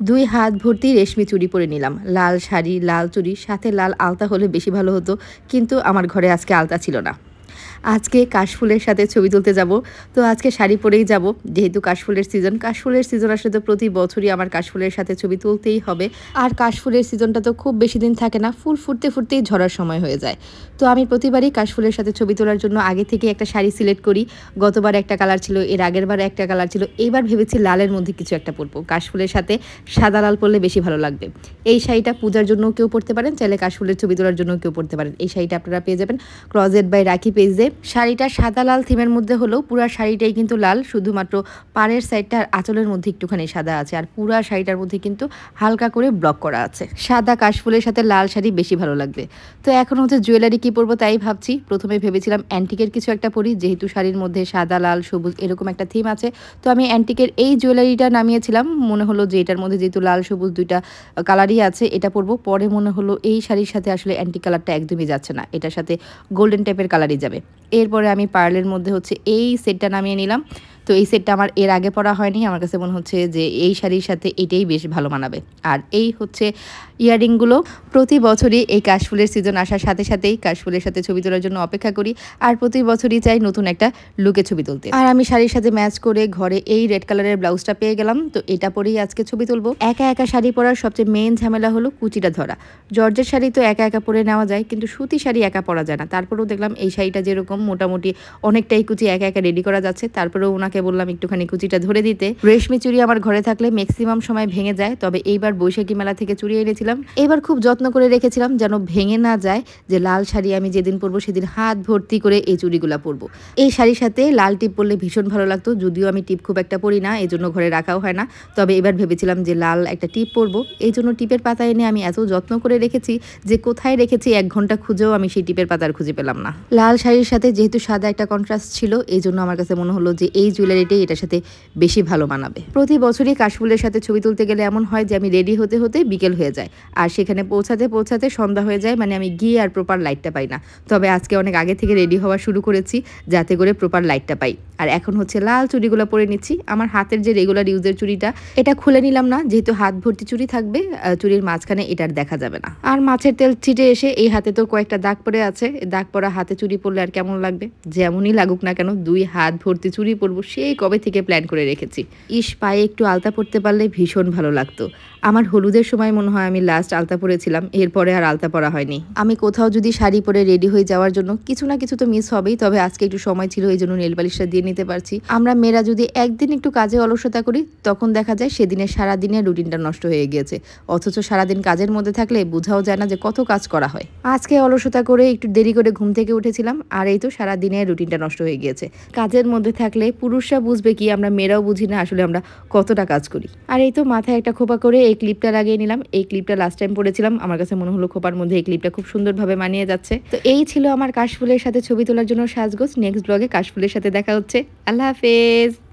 দুই হাত ভর্তি রেশমি চুড়ি পরে নিলাম, লাল শাড়ি, লাল চুড়ি, সাথে লাল আলতা হলে বেশি ভালো হতো, কিন্তু আমার ঘরে আজকে আলতা ছিল না। আজকে কাশফুলের সাথে ছবি তুলতে যাব। তো আজকে শাড়ি পরেই যাব, যেহেতু কাশফুলের সিজন। কাশফুলের সিজন আসলে তো প্রতি বছরই আমার কাশফুলের সাথে ছবি তুলতেই হবে। আর কাশফুলের সিজনটা তো খুব বেশি দিন থাকে না, ফুল ফুটতে ফুটতেই ঝরার সময় হয়ে যায়। তো আমি প্রতিবারই কাশফুলের সাথে ছবি তোলার জন্য আগে থেকে একটা শাড়ি সিলেক্ট করি। গতবার একটা কালার ছিল, এর আগের বার একটা কালার ছিল, এইবার ভেবেছি লালের মধ্যে কিছু একটা পরবো। কাশফুলের সাথে সাদা লাল পরলে বেশি ভালো লাগবে। এই শাড়িটা পূজার জন্য কেউ পরতে পারেন, চাইলে কাশফুলের ছবি তোলার জন্য কেউ পরতে পারেন। এই শাড়িটা আপনারা পেয়ে যাবেন ক্লজেট বাই রাখি পেজে। শাড়িটা সাদা লাল থিমের মধ্যে হলেও পুরা শাড়িটাই কিন্তু লাল, শুধুমাত্র পাড়ের সাইডটা আর আঁচলের মধ্যে একটুখানি সাদা আছে, আর পুরা শাড়িটার মধ্যে কিন্তু হালকা করে ব্লক করা আছে। সাদা কাশফুলের সাথে লাল শাড়ি বেশি ভালো লাগবে। তো এখন হচ্ছে জুয়েলারি কি পরবো তাই ভাবছি। প্রথমে ভেবেছিলাম অ্যান্টিকের কিছু একটা পরি, যেহেতু শাড়ির মধ্যে সাদা লাল সবুজ এরকম একটা থিম আছে। তো আমি অ্যান্টিকের এই জুয়েলারিটা নামিয়েছিলাম, মনে হলো যে এটার মধ্যে যেহেতু লাল সবুজ দুইটা কালারই আছে এটা পরবো। পরে মনে হলো এই শাড়ির সাথে আসলে অ্যান্টিক কালারটা একদমই যাচ্ছে না, এটার সাথে গোল্ডেন টাইপের কালারই যাবে। এরপরে আমি পার্লের মধ্যে হচ্ছে এই সেটটা নামিয়ে নিলাম। তো এই সেটটা আমার এর আগে পরা হয়নি, আমার কাছে মনে হচ্ছে যে এই শাড়ির সাথে এটাই বেশ ভালো মানাবে। আর এই হচ্ছে ইয়াররিংগুলো। প্রতি বছরই এই কাশফুলের সিজন আসার সাথে সাথেই কাশফুলের সাথে ছবি তোলার জন্য অপেক্ষা করি, আর প্রতি বছরই চাই নতুন একটা লুকে ছবি তুলতে। আর আমি শাড়ির সাথে ম্যাচ করে ঘরে এই রেড কালারের ব্লাউজটা পেয়ে গেলাম, তো এটা পরেই আজকে ছবি তুলবো। একা একা শাড়ি পরার সবচেয়ে মেন ঝামেলা হলো কুচিটা ধরা। জর্জের শাড়ি তো একা একা পরে নেওয়া যায়, কিন্তু সুতি শাড়ি একা পরা যায় না। তারপরেও দেখলাম এই শাড়িটা যেরকম মোটামুটি অনেকটাই কুচি একা একা রেডি করা যাচ্ছে, তারপরেও ওনাকে বললাম একটুখানি কুচিটা ধরে দিতে। রেশমি চুড়ি আমার ঘরে থাকলে ম্যাক্সিমাম সময় ভেঙে যায়, তবে এইবার বৈশাখী মেলা থেকে চুড়ি এনেছিলাম, এবার খুব যত্ন করে রেখেছিলাম যেন ভেঙে না যায়। যে লাল শাড়ি আমি যেদিন পরবো সেদিন হাত ভর্তি করে এই চুড়িগুলা পরবো। এই শাড়ির সাথে লাল টিপ পরলে ভীষণ ভালো লাগতো, যদিও আমি টিপ খুব একটা পরি না, এই জন্য ঘরে রাখাও হয় না। তবে এবার ভেবেছিলাম যে লাল একটা টিপ পরবো, এই জন্য টিপের পাতা এনে আমি এত যত্ন করে রেখেছি যে কোথায় রেখেছি 1 ঘন্টা খুঁজেও আমি সেই টিপের পাতার খুঁজে পেলাম না। লাল শাড়ির সাথে যেহেতু সাদা একটা কন্ট্রাস্ট ছিল, এই জন্য আমার কাছে মনে হলো যে এই জুয়েলারিটাই এটার সাথে বেশি ভালো মানাবে। প্রতি বছরই কাশফুলের সাথে ছবি তুলতে গেলে এমন হয় যে আমি রেডি হতে হতে বিকেল হয়ে যায়, আর সেখানে পৌঁছাতে পৌঁছাতে সন্ধ্যা হয়ে যায়, মানে আমি গিয়ে আর প্রপার লাইটটা পাই না। তবে আজকে অনেক আগে থেকে রেডি হওয়া শুরু করেছি যাতে করে প্রপার লাইটটা পাই। আর এখন হচ্ছে লাল চুড়িগুলো পরে নিচ্ছি। আমার হাতের যে রেগুলার ইউজের চুড়িটা, এটা খুলে নিলাম না, যেহেতু হাত ভর্তি চুড়ি থাকবে, চুড়ির মাঝখানে এটার দেখা যাবে না। আর মাছের তেল ছিটে এসে এই হাতে তো কয়েকটা দাগ পড়ে আছে, দাগ পড়া হাতে চুড়ি পরলে আর কেমন লাগবে। যেমনই লাগুক না কেন 2 হাত ভর্তি চুড়ি পরবো সেই কবে থেকে প্ল্যান করে রেখেছি। ইস, পায়ে একটু আলতা পরতে পারলে ভীষণ ভালো লাগতো। আমার হলুদের সময় মনে হয় আমি লাস্ট আলতা পরেছিলাম, এরপরে আর আলতা পরা হয়নি। আমি কোথাও যদি শাড়ি পরে রেডি হয়ে যাওয়ার জন্য কিছু না কিছু তো মিস হবেই, তবে আজকে একটু সময় ছিল এই জন্য নেল পালিশটা দিয়ে নিতে পারছি। আমরা মেয়েরা যদি একদিন একটু কাজে অলসতা করি, তখন দেখা যায় সেদিনের সারাদিনের রুটিনটা নষ্ট হয়ে গিয়েছে। অথচ সারাদিন কাজের মধ্যে থাকলে বোঝাও যায় না যে কত কাজ করা হয়। আজকে অলসতা করে একটু দেরি করে ঘুম থেকে উঠেছিলাম, আর এই তো সারাদিনের রুটিনটা নষ্ট হয়ে গিয়েছে। কাজের মধ্যে থাকলে পুরুষরা বুঝবে কি, আমরা মেয়েরাও বুঝি না আসলে আমরা কতটা কাজ করি। আর এই তো মাথায় একটা খোপা করে এই ক্লিপটা লাগিয়ে নিলাম। এই ক্লিপটা লাস্ট টাইম পরেছিলাম, আমার কাছে মনে হলো খোপার মধ্যে এই ক্লিপটা খুব সুন্দরভাবে মানিয়ে যাচ্ছে। তো এই ছিল আমার কাশফুলের সাথে ছবি তোলার জন্য সাজগোজ। নেক্সট ব্লগে কাশফুলের সাথে দেখা হচ্ছে। আল্লাহ হাফেজ।